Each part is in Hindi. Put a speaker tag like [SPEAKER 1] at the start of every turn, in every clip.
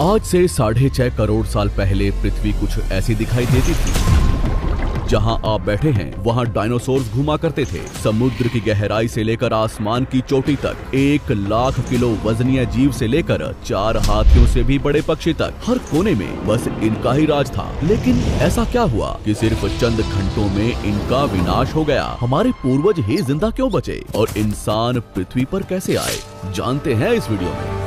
[SPEAKER 1] आज से 6.5 करोड़ साल पहले पृथ्वी कुछ ऐसी दिखाई देती थी। जहां आप बैठे हैं वहां डायनासोर्स घुमा करते थे। समुद्र की गहराई से लेकर आसमान की चोटी तक 1 लाख किलो वजनीय जीव से लेकर 4 हाथियों से भी बड़े पक्षी तक, हर कोने में बस इनका ही राज था। लेकिन ऐसा क्या हुआ कि सिर्फ चंद घंटों में इनका विनाश हो गया? हमारे पूर्वज ही जिंदा क्यों बचे और इंसान पृथ्वी पर कैसे आए, जानते हैं इस वीडियो में।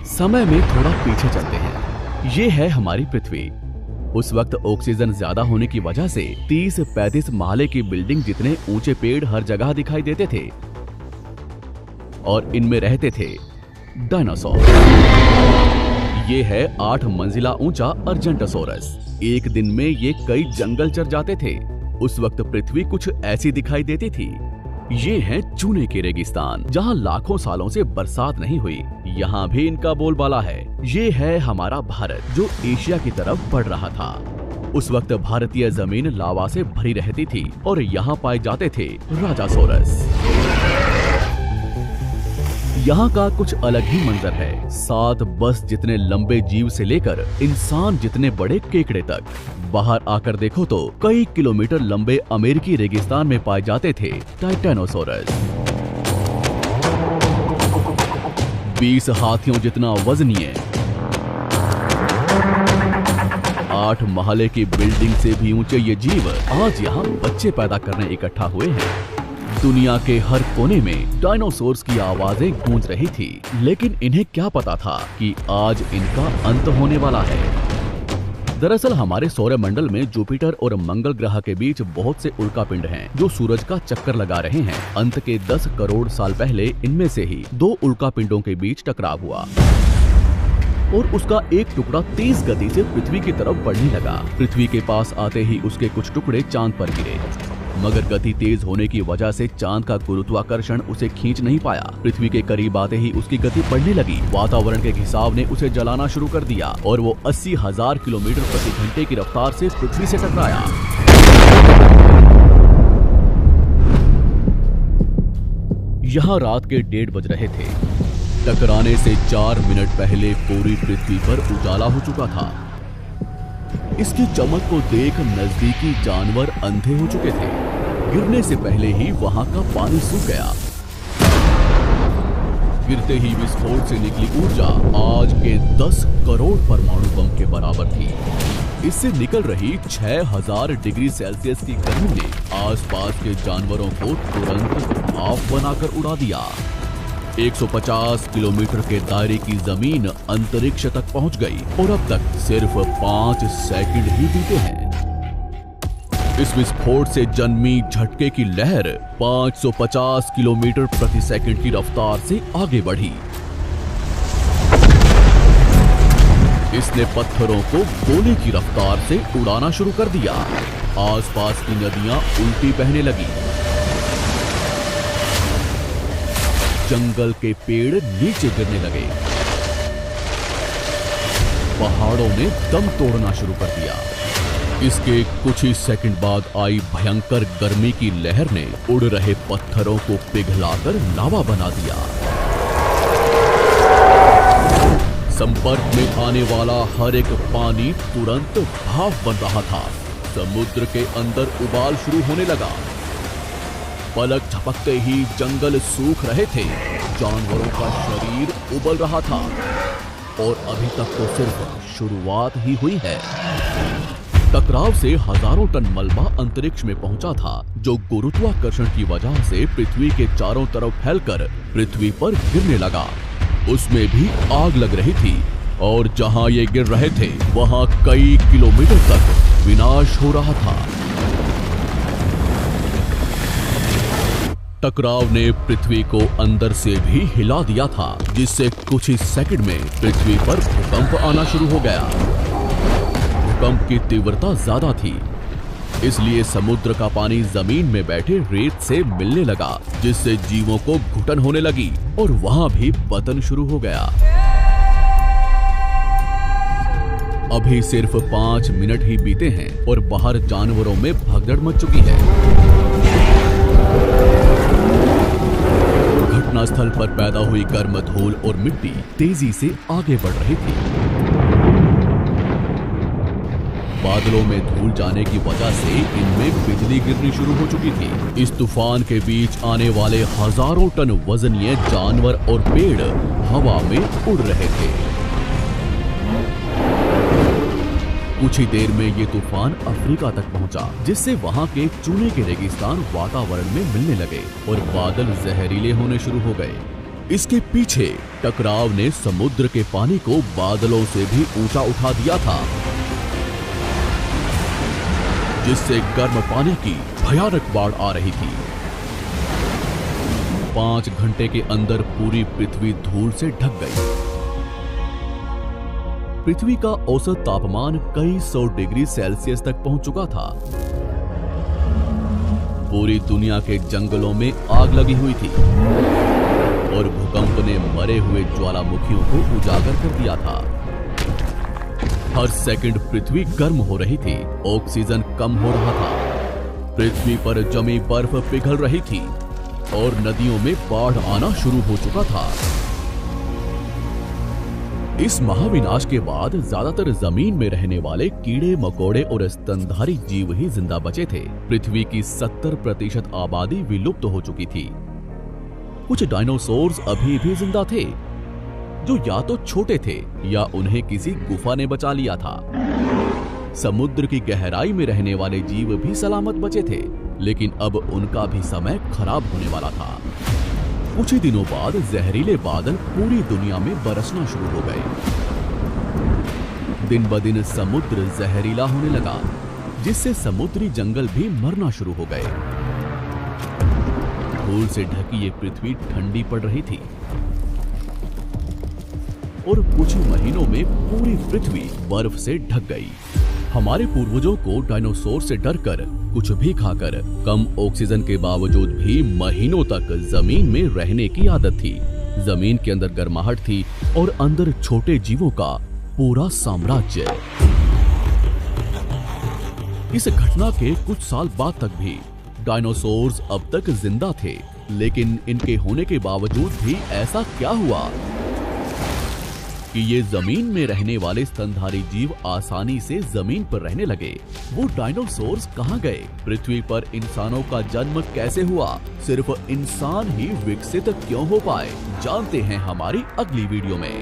[SPEAKER 1] समय में थोड़ा पीछे चलते हैं। ये है हमारी पृथ्वी। उस वक्त ऑक्सीजन ज्यादा होने की वजह से 30-35 महले की बिल्डिंग जितने ऊंचे पेड़ हर जगह दिखाई देते थे और इनमें रहते थे डायनासोर। ये है 8 मंजिला ऊंचा अर्जेंटोसोरस। एक दिन में ये कई जंगल चर जाते थे। उस वक्त पृथ्वी कुछ ऐसी दिखाई देती थी। ये है चूने के रेगिस्तान, जहाँ लाखों सालों से बरसात नहीं हुई। यहाँ भी इनका बोलबाला है। ये है हमारा भारत, जो एशिया की तरफ बढ़ रहा था। उस वक्त भारतीय जमीन लावा से भरी रहती थी और यहाँ पाए जाते थे राजासोरस। यहाँ का कुछ अलग ही मंजर है। 7 बस जितने लंबे जीव से लेकर इंसान जितने बड़े केकड़े तक। बाहर आकर देखो तो कई किलोमीटर लंबे अमेरिकी रेगिस्तान में पाए जाते थे टाइटेनोसोरस। 20 हाथियों जितना वजनीय, 8 महले की बिल्डिंग से भी ऊंचे ये जीव आज यहाँ बच्चे पैदा करने इकट्ठा हुए हैं। दुनिया के हर कोने में डायनासोर्स की आवाजें गूंज रही थी, लेकिन इन्हें क्या पता था कि आज इनका अंत होने वाला है। दरअसल हमारे सौरमंडल में जुपिटर और मंगल ग्रह के बीच बहुत से उल्कापिंड हैं, जो सूरज का चक्कर लगा रहे हैं। अंत के 10 करोड़ साल पहले इनमें से ही 2 उल्कापिंडों के बीच टकराव हुआ और उसका एक टुकड़ा तेज गति से पृथ्वी की तरफ बढ़ने लगा। पृथ्वी के पास आते ही उसके कुछ टुकड़े चांद पर गिरे, मगर गति तेज होने की वजह से चांद का गुरुत्वाकर्षण उसे खींच नहीं पाया। पृथ्वी के करीब आते ही उसकी गति बढ़ने लगी। वातावरण के खिंचाव ने उसे जलाना शुरू कर दिया और वो 80,000 किलोमीटर प्रति घंटे की रफ्तार से पृथ्वी से टकराया। यहाँ रात के 1:30 बज रहे थे। टकराने से 4 मिनट पहले पूरी पृथ्वी पर उजाला हो चुका था। इसकी चमक को देख नजदीकी जानवर अंधे हो चुके थे। गिरने से पहले ही वहां का पानी सूख गया। गिरते ही विस्फोट से निकली ऊर्जा आज के 10 करोड़ परमाणु बम के बराबर थी। इससे निकल रही 6000 डिग्री सेल्सियस की गर्मी ने आसपास के जानवरों को तुरंत भाप बनाकर उड़ा दिया। 150 किलोमीटर के दायरे की जमीन अंतरिक्ष तक पहुंच गई और अब तक सिर्फ 5 सेकंड ही बीते हैं। इस विस्फोट से जन्मी झटके की लहर 550 किलोमीटर प्रति सेकंड की रफ्तार से आगे बढ़ी। इसने पत्थरों को गोले की रफ्तार से उड़ाना शुरू कर दिया। आसपास की नदियां उल्टी बहने लगी। जंगल के पेड़ नीचे गिरने लगे। पहाड़ों ने दम तोड़ना शुरू कर दिया। इसके कुछ ही सेकंड बाद आई भयंकर गर्मी की लहर ने उड़ रहे पत्थरों को पिघलाकर लावा बना दिया। संपर्क में आने वाला हर एक पानी तुरंत भाप बन रहा था। समुद्र के अंदर उबाल शुरू होने लगा। पलक झपकते ही जंगल सूख रहे थे। जानवरों का शरीर उबल रहा था और अभी तक तो सिर्फ शुरुआत ही हुई है। टकराव से हजारों टन मलबा अंतरिक्ष में पहुंचा था, जो गुरुत्वाकर्षण की वजह से पृथ्वी के चारों तरफ फैलकर पृथ्वी पर गिरने लगा। उसमें भी आग लग रही थी और जहां ये गिर रहे थे वहां कई किलोमीटर तक विनाश हो रहा था। टकराव ने पृथ्वी को अंदर से भी हिला दिया था, जिससे कुछ ही सेकंड में पृथ्वी पर भूकंप आना शुरू हो गया। भूकंप की तीव्रता ज्यादा थी, इसलिए समुद्र का पानी जमीन में बैठे रेत से मिलने लगा, जिससे जीवों को घुटन होने लगी और वहां भी पतन शुरू हो गया। अभी सिर्फ 5 मिनट ही बीते हैं और बाहर जानवरों में भगदड़ मच चुकी है। घटनास्थल पर पैदा हुई गर्म धूल और मिट्टी तेजी से आगे बढ़ रही थी। बादलों में धूल जाने की वजह से इनमें बिजली गिरनी शुरू हो चुकी थी। इस तूफान के बीच आने वाले हजारों टन वजनीय जानवर और पेड़ हवा में उड़ रहे थे। कुछ ही देर में ये तूफान अफ्रीका तक पहुंचा, जिससे वहां के चूने के रेगिस्तान वातावरण में मिलने लगे और बादल जहरीले होने शुरू हो गए। इसके पीछे टकराव ने समुद्र के पानी को बादलों से भी ऊंचा उठा दिया था, जिससे गर्म पानी की भयानक बाढ़ आ रही थी। 5 घंटे के अंदर पूरी पृथ्वी धूल से ढक गई। पृथ्वी का औसत तापमान कई 100 डिग्री सेल्सियस तक पहुंच चुका था। पूरी दुनिया के जंगलों में आग लगी हुई थी और भूकंप ने मरे हुए ज्वालामुखियों को उजागर कर दिया था। हर सेकंड पृथ्वी गर्म हो रही थी, ऑक्सीजन कम हो रहा था, पृथ्वी पर जमी बर्फ पिघल रही थी और नदियों में बाढ़ आना शुरू हो चुका था। इस महाविनाश के बाद ज्यादातर जमीन में रहने वाले कीड़े मकोड़े और स्तनधारी जीव ही जिंदा बचे थे। पृथ्वी की 70% आबादी विलुप्त हो चुकी थी। कुछ डायनासोर्स अभी भी जिंदा थे, जो या तो छोटे थे या उन्हें किसी गुफा ने बचा लिया था। समुद्र की गहराई में रहने वाले जीव भी सलामत बचे थे, लेकिन अब उनका भी समय खराब होने वाला था। कुछ ही दिनों बाद जहरीले बादल पूरी दुनिया में बरसना शुरू हो गए। दिन ब दिन समुद्र जहरीला होने लगा, जिससे समुद्री जंगल भी मरना शुरू हो गए। धूल से ढकी ये पृथ्वी ठंडी पड़ रही थी और कुछ महीनों में पूरी पृथ्वी बर्फ से ढक गई। हमारे पूर्वजों को डायनासोर से डरकर कुछ भी खाकर कम ऑक्सीजन के बावजूद भी महीनों तक जमीन में रहने की आदत थी। जमीन के अंदर गर्माहट थी और अंदर छोटे जीवों का पूरा साम्राज्य। इस घटना के कुछ साल बाद तक भी डायनासोर्स अब तक जिंदा थे, लेकिन इनके होने के बावजूद भी ऐसा क्या हुआ कि ये जमीन में रहने वाले स्तनधारी जीव आसानी से जमीन पर रहने लगे। वो डायनासोर्स कहाँ गए? पृथ्वी पर इंसानों का जन्म कैसे हुआ? सिर्फ इंसान ही विकसित क्यों हो पाए? जानते हैं हमारी अगली वीडियो में।